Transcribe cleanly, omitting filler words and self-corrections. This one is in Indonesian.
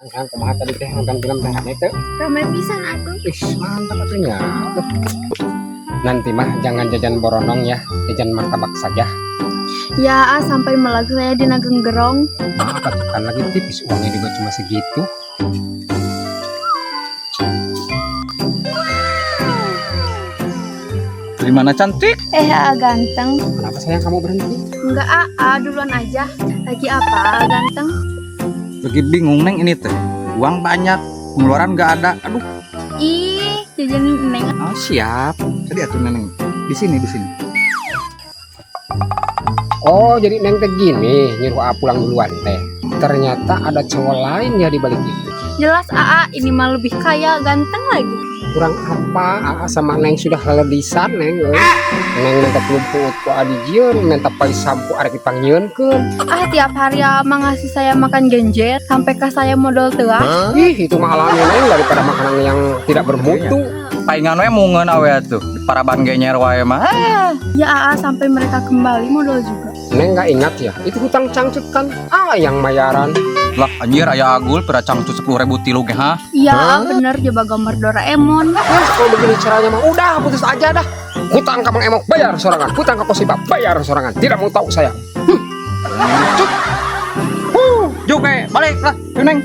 Ang kumaha tadi teh hanggang bilang teh itu. Ramai pisan atuh. Ih, mantap atunya. Tuh. Nanti mah jangan jajan boronong ya, jajan martabak saja. Ya, sampai melag saya di Nagenggerong. Apa tuh kan lagi tipis uangnya juga cuma segitu. Dari mana cantik? Ganteng. Kenapa sayang kamu berhenti? Enggak, duluan aja. Lagi apa, ganteng? Lagi bingung neng ini teh. Uang banyak, pengeluaran nggak ada. Aduh, Ih, jajanin Neng. siap. Tadi atuh neneng. Di sini. Oh, jadi neng teh gini nyuruh A pulang duluan teh. Ternyata ada cowok lain ya di balik itu. Jelas ini mah lebih kaya, ganteng lagi. Kurang apa? Sama neng sudah ledisan neng. Neng minta pelumput ku adijieun, minta pai sampo arek dipangnyieunkeun. Tiap hari mah ngasih saya makan genjet sampai ke saya modal teah. Ih, itu mah alami neng daripada makanan yang tidak bermutu. Palingan we mungeun awe tuh. Para ban genyer wae mah. Ya, sampai mereka kembali modal juga. Neng nggak ingat ya, itu hutang cangcut kan yang bayaran. Lah anjir aya agul pada cangcut 10.000 tilu ge ha. Iya, bener coba gambar Doraemon. Kalau begini caranya mah udah putus aja dah. Hutang ke Mang Emok bayar sorangan, hutang ke Kosipa bayar sorangan. Tidak mau tahu saya. Juk balik lah, neng.